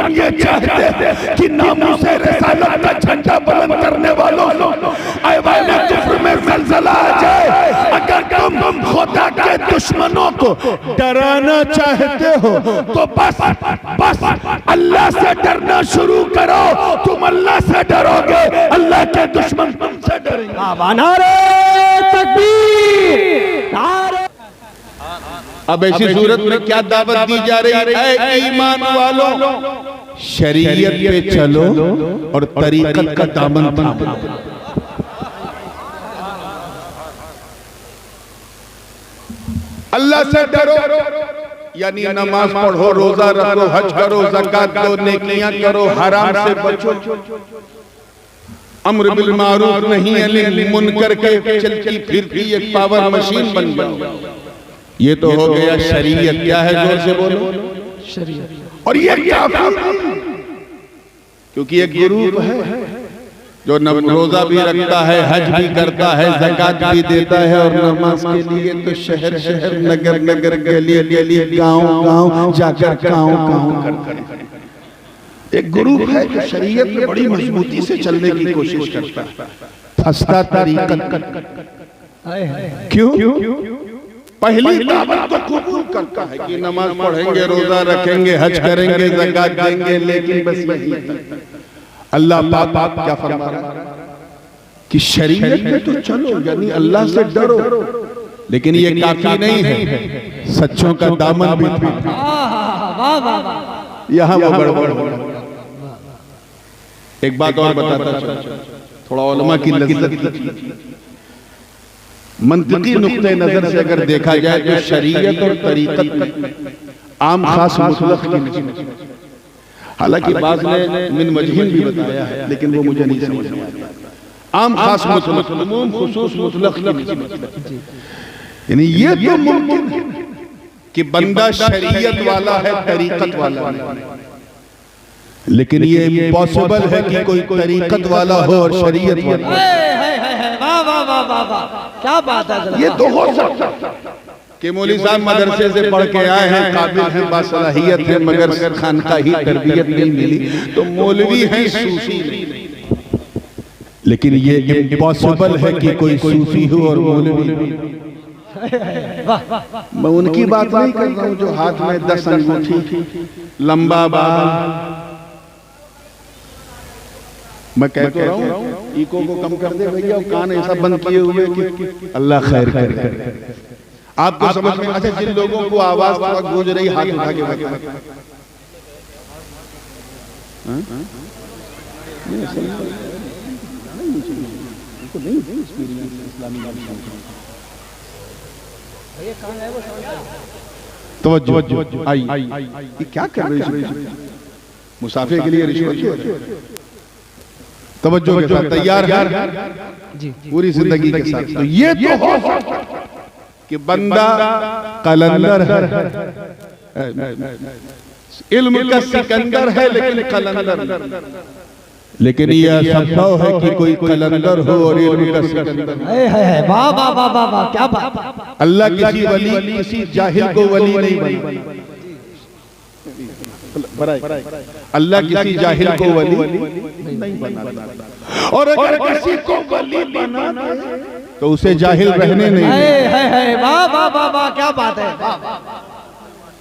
तुम ये चाहते कि नामूसे रिसालत का झंडा बुलंद करने वालों ऐवान कुफ्र में ज़लज़ला आ जाए, अगर तुम खुदा के दुश्मनों को डराना चाहते हो तो बस अल्लाह से डरना शुरू करो। तुम अल्लाह से डरोगे, अल्लाह के दुश्मन तुमसे डरेंगे। नारे तकबीर, नारे। अब ऐसी सूरत में क्या दावत दी जा रही है? ईमान वालों, शरीयत पे चलो और तरीकत का दामन थामो। अल्लाह से डरो, यानी नमाज पढ़ो, रोजा रखो, हज करो, ज़कात दो, नेकियां करो, हराम से बचो, अम्र बिल मारूफ नहीं अनिल मुनकर के चलती फिरती एक पावर मशीन बन जाओ। ये तो हो गया शरीयत। क्या है? जोर से बोलो, शरीयत। और ये काफी नहीं, क्योंकि एक ग्रुप है जो रोजा भी रखता है, हज भी करता है, ज़कात भी देता है, और नमाज के लिए तो शहर शहर, नगर नगर, गली गली, गांव गांव जाकर गांव करता। एक ग्रुप है जो शरीयत में बड़ी मजबूती से चलने की कोशिश करता है, फंसता तरीकत। क्यों? पहली दावत तो कबूल करता है कि नमाज पढ़ेंगे, रोजा रखेंगे, हज करेंगे, ज़कात देंगे, लेकिन बस यही अल्लाह पाक क्या फरमा रहा है कि शरीयत में तो चलो, यानी अल्लाह से डरो, लेकिन ये काफी नहीं है, सच्चों का दामन भी यहाँ वो गड़बड़ हो। एक बात और बताता चलो, थोड़ा उलमा की लज़्ज़त, मंतिकी नुक्ते नजर से अगर देखा जाए तो शरीयत और तरीकत आम खास मुतलक की नहीं। हालांकि बाज़ ने मिन वजहिन भी बताया है, लेकिन वो मुझे नहीं समझ में आता। आम खास मुतलक, उमूम खुसूस मुतलक की, यानी ये तो मुमकिन है कि बंदा शरीयत वाला है, तरीकत वाला नहीं, लेकिन ये इम्पॉसिबल है कि कोई तरीकत वाला हो और शरीयत वाला। क्या बात है? ये तो हो सकता कि मौलवी साहब मदरसे से पढ़ के आए हैं, काबिल हैं, बासलाहियत है, मगर खानकाही तरबियत नहीं मिली तो मौलवी हैं, सूफी नहीं। लेकिन ये इम्पॉसिबल है कि कोई सूफी हो और मौलवी। मैं उनकी बात नहीं कर रहा हूँ जो हाथ में 10 अंगूठी, लंबा बाल। मैं कह तो रहा हूँ इको को कम कर दे भैया, कान ऐसा बंद किए हुए कि अल्लाह खैर करे। आपको समझ में? अच्छा, जिन लोगों को आवाज थोड़ा गूंज रही, हाथ उठा के बताएं। तवज्जो आई, ये क्या कर रही है? मुसाफिर के लिए रिश्वत। तवज्जो के साथ, तैयार है पूरी जिंदगी के साथ। तो ये तो हो सकता कि बंदा कलंदर है, इल्म का सिकंदर है लेकिन कलंदर, लेकिन यह संभव है कि कोई कलंदर हो और इल्म का सिकंदर। वाह वाह वाह वाह वाह, क्या बात। अल्लाह किसी वली, किसी जाहिल को वली नहीं बना, अल्लाह किसी जाहिल को वली नहीं बनाता, और अगर किसी को वली बना तो उसे जाहिल रहने नहीं। वाह वाह वाह वाह, क्या बात है।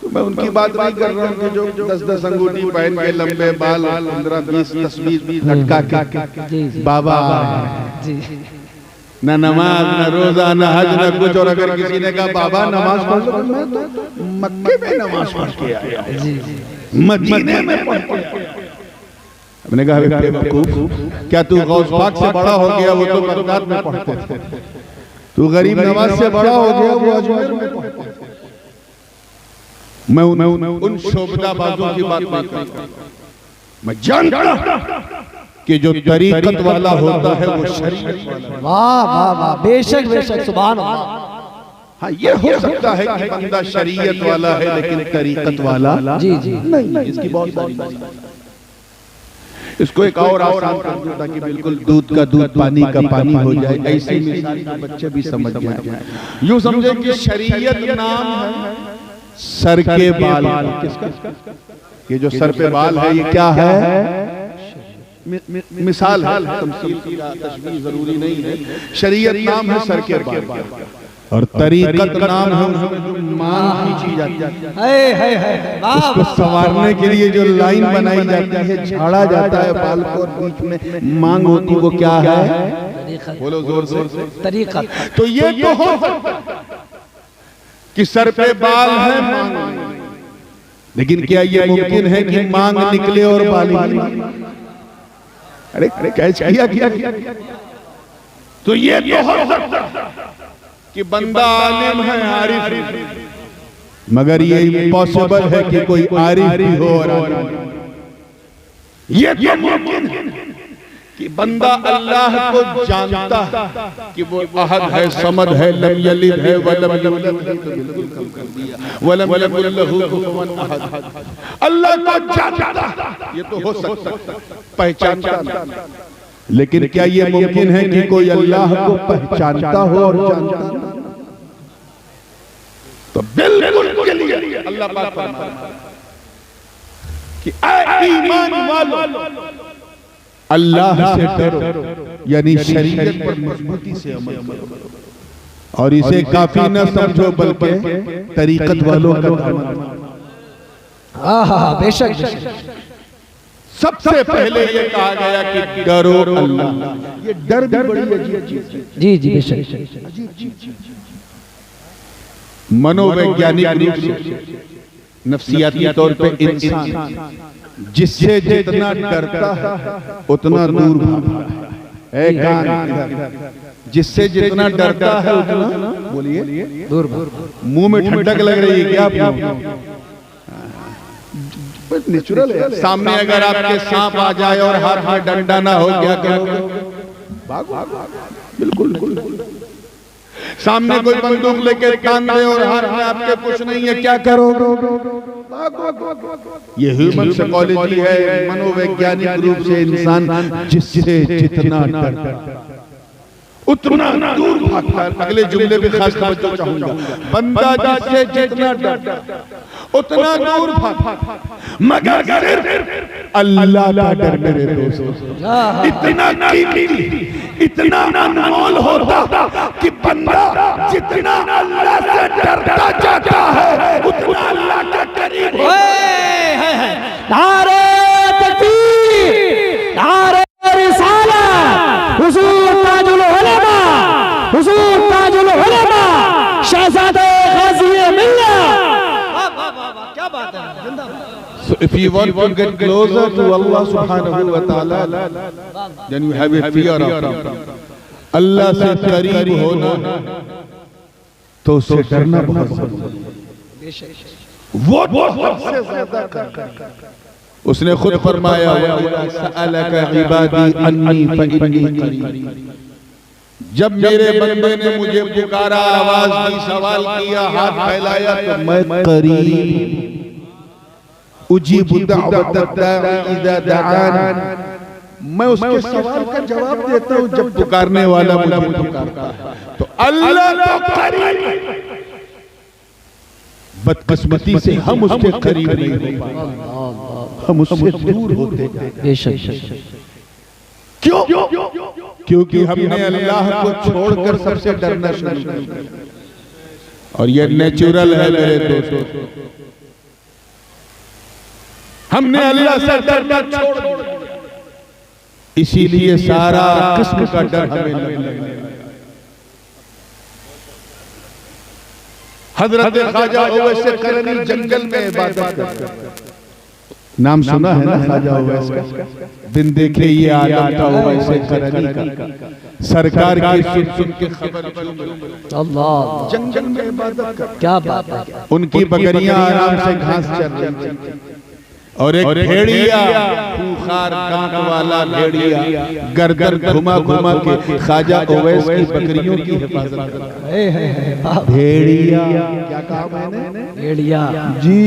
तो मैं उनकी बात नहीं कर रहा हूँ कि जो 10-10 अंगूठी पहन के, लंबे बाल, 15-20 तस्वीर लटका के बाबा, न नमाज, न रोजा, न हज, न कुछ। और अगर किसी ने कहा बाबा नमाज पढ़ लो, मैं तो मक्के में नमाज पढ़ के आया, मदीने में पढ़ के आया। मैंने कहा बेवकूफ, क्या तू गौस पाक से बड़ा हो गया? वो तो बगदाद में पढ़ते थे। तू गरीब नवाज से बड़ा हो गया, वो अजमेर में पढ़ते थे। मैं उन शोबदाबाजों की बात नहीं कर रहा, मैं जानता कि जो तरीकत वाला होता है वो शरीयत वाला। वाह वाह वाह, बेशक बेशक, सुभान अल्लाह। हाँ, ये हो सकता है कि बंदा शरीयत वाला है लेकिन तरीकत वाला जी जी नहीं। इसकी बहुत सारी, इसको एक और आसान कर दूं ताकि बिल्कुल दूध का दूध, पानी का पानी हो जाए। ऐसी मिसाल के बच्चे भी समझ जाए। यूं समझे कि शरीयत नाम है सर के बाल, किसका? ये जो सर पे बाल है ये क्या है? मिसाल है, तमसील की तशबीह जरूरी नहीं है। शरीयत नाम है सर के बाल और तरीकत नाम है उसमें जो मांग खींची जाती है, उसको संवारने के लिए जो लाइन बनाई जाती है, झाड़ा जाता है बाल को और बीच में मांग होती, वो क्या है? बोलो जोर से। तरीकत। तो ये तो हो सकता है कि सर पे बाल है मांग, लेकिन क्या ये मुमकिन है कि मांग निकले और बाल ही? अरे कैच किया। तो ये तो हो सकता है कि बंदा आलिम है, आरिफ, मगर ये इम्पॉसिबल है कि कोई आरिफ भी हो और आलिम। ये तो मुमकिन है कि बंदा अल्लाह को जानता है कि वो अहद है, समद है, लम यलिद है वलम यूलद है, तो बिल्कुल कम कर दिया, वलम यकुल लहू कुफुवन अहद। अल्लाह को जानता, ये तो हो सकता है, पहचानता, लेकिन क्या ये मुमकिन है कि कोई अल्लाह को पहचानता हो और जानता हो? तो बिल्कुल के लिए अल्लाह पाक फरमाता है कि ऐ ईमान वालों, अल्लाह से डरो, यानी शरीयत पर मजबूती से अमल करो और इसे काफी न समझो बल्कि तरीकत वालों का काम। बेशक। सबसे पहले ये कहा गया कि डरो अल्लाह। ये डर भी बड़ी अजीब चीज है। जी बेशक। मनोवैज्ञानिक रूप से, नफ्सियाती तौर पे इंसान जिससे जितना डरता है उतना दूर भागता है। जिससे जितना डरता है उतना, बोलिए, दूर। मुंह में ठंडक लग रही है क्या आपको? नेचुरल है। सामने अगर आपके सांप आ जाए और हाथ में डंडा ना हो, क्या करोगे? भागो। बिल्कुल। सामने कोई बंदूक लेके तान दे और हाथ में आपके कुछ नहीं है, क्या करोगे? ये ह्यूमन साइकोलॉजी है, मनोवैज्ञानिक रूप से इंसान जिससे जितना डरता उतना दूर भागता है। अगले जुमले पे खास तवज्जो चाहूंगा, बंदा जिससे जितना डरता उतना दूर भागता, मगर सिर्फ अल्लाह का डर मेरे दोस्तों इतना कीमती, इतना अनमोल होता कि बंदा जितना अल्लाह से डरता जाता है उतना अल्लाह के करीब होता है। नारे तकबीर, नारे रिसालत, हुजूर ताजुल उलमा, हुजूर ताजुल उलमा, शहजादे गाज़ी मिल्लत। क्या बात है, जिंदाबाद। So if you want to get closer to Allah subhanahu wa ta'ala, then you have a fear of Him. अल्लाह से करीब होना तो उससे डरना बहुत जरूरी है। वो सबसे ज्यादा करता है। उसने खुद फरमाया, सअलका इबादी अन्नी फइन्नी करीब। जब मेरे बंदे ने मुझे पुकारा, आवाज दी, सवाल किया, हाथ फैलाया, तो मैं करीब, उजीबु दअवत दाई इज़ा दआन, मैं उसके सवाल का जवाब देता हूं जब पुकारने वाला मुझे पुकारता है। तो अल्लाह तो करीब, बदकिस्मती से हम उसके करीब नहीं हो पाते, हम उससे दूर होते जाते हैं। क्यों? क्योंकि हमने अल्लाह को छोड़कर सबसे डरना शुरू कर दिया। और ये नेचुरल है मेरे दोस्तों, हमने अल्लाह से डरना छोड़ दिया, इसीलिए सारा किस्म का डर हमें लगने लगा। हजरत ख्वाजा ओवैस करनी जंगल में इबादत करते थे। नाम सुना है ना ख्वाजा ओवैस का? दिन देखे ये आदम था ओवैस करनी का, सरकार की सुन के खबर अल्लाह, जंगल में इबादत करते। क्या बात है। उनकी बकरियां आराम से घास चर रही थी और एक भेड़िया, खूंखार कांट वाला भेड़िया, गर्दन घुमा घुमा के ख्वाजा ओवैस की बकरियों की हिफाजत करता है। भेड़िया, क्या कहा मैंने? भेड़िया जी।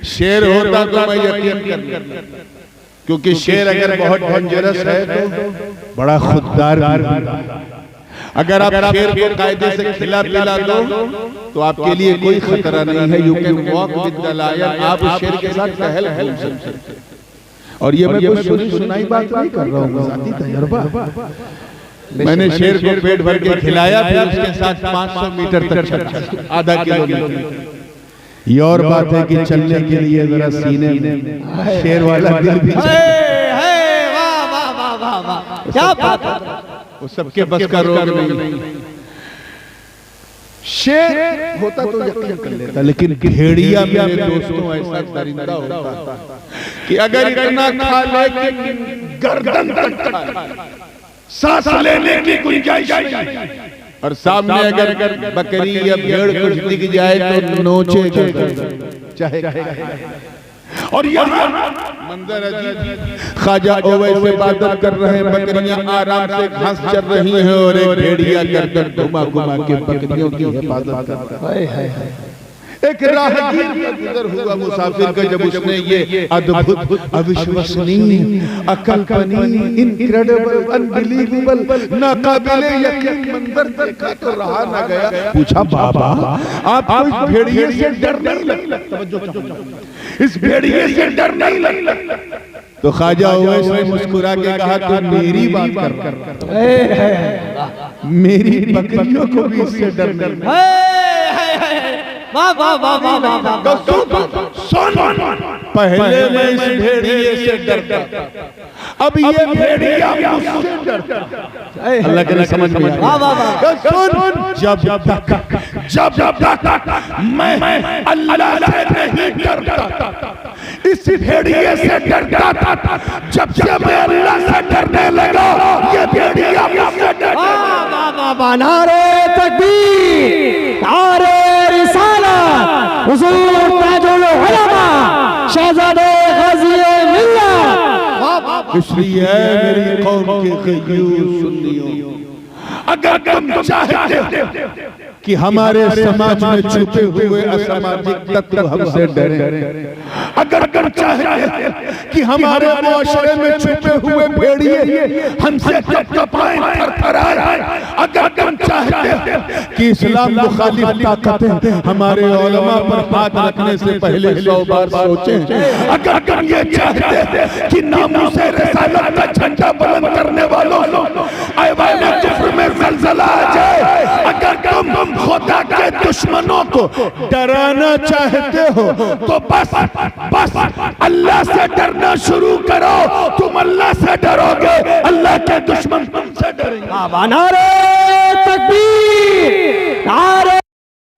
शेर होता तो मैं यकीन करता, क्योंकि शेर अगर बहुत डेंजरस है तो बड़ा खुददार, अगर आप शेर को कायदे से खिला पिला दो तो आपके लिए कोई खतरा नहीं है। You can walk with the lion, आप शेर के साथ टहल घूम सकते हैं। और ये मैं कोई सुनाई बात नहीं कर रहा हूँ, ज़ाती तजुर्बा। मैंने शेर को पेट भर के खिलाया, फिर उसके साथ 500 मीटर तक चला, आधा किलोमीटर। ये और बात है कि चलने के लिए जरा सीने में शेर वाला दिल भी चाहिए। वाह वाह वाह वाह वाह, क्या बात है। वो सबके बस का रोग नहीं। शेर होता तो यकीन कर लेता, लेकिन भेड़िया मेरे दोस्तों ऐसा दरिंदा होता कि अगर इतना खा ले कि गर्दन तक खा, सांस लेने की गुंजाइश नहीं, और सामने अगर बकरी या भेड़ कुछ दिख जाए तो नोचेगा चाहे। और यहाँ मंजर अजीब, ख्वाजा ओवैस से इबादत कर रहे हैं, बकरियां आराम से घास चर रही हैं और एक भेड़िया गर्दन घुमा घुमा के बकरियों की हिफाजत कर रहा है। एक राहगीर गुजर हुआ मुसाफिर का, जब उसने ये अद्भुत, अविश्वसनीय, अकल्पनीय, इनक्रेडिबल, अनबिलीवेबल, नाकाबिले यकीन मंजर देखा तो रहा न गया। पूछा, बाबा आपको इस भेड़िए से डर नहीं लगता? इस भेड़िए से डर नहीं लगता? तो ख्वाजा ओवैस ने मुस्कुरा के कहा, तू मेरी बात कर, मेरी बकरियों को भी इससे डर नहीं। वाह वाह वाह वाह वाह। सुन, पहले मैं इस भेड़िए से डरता, अब ये भेड़िया मुझसे डरता। अल्लाह के समझ में आया। वाह वाह वाह। सुन, जब तक मैं अल्लाह से नहीं डरता, इस भेड़िए से डरता था। जब से मैं अल्लाह से डरने लगा, ये भेड़िया मुझसे डरता। वाह वाह वाह। नारे तकबीर, नारे रिसालत, हुजूर ताजुल उलमा, शहजादे गाज़ी मिल्लत। इसलिए मेरी कौम के क़य्यूम सुन्नियों, अगर तुम चाहते कि हमारे समाज में छुपे हुए असामाजिक तत्व हमसे डरे, अगर तुम चाहते कि हमारे मुआशरे में छुपे हुए भेड़िए हमसे कपकपाएं, थरथराएं, अगर तुम चाहते कि इस्लाम मुखालिफ ताकतें हमारे उलमा पर हाथ रखने से पहले 100 बार सोचें, अगर तुम ये चाहते कि नामूसे रिसालत का झंडा बुलंद करने वालों ऐवान कुफ्र में ज़लज़ला आ जाए, अगर तुम खुदा के दुश्मनों को डराना चाहते हो तो बस अल्लाह से डरना शुरू करो। तुम अल्लाह से डरोगे, अल्लाह के दुश्मन तुमसे डरेंगे। नारे तकबीर, नारे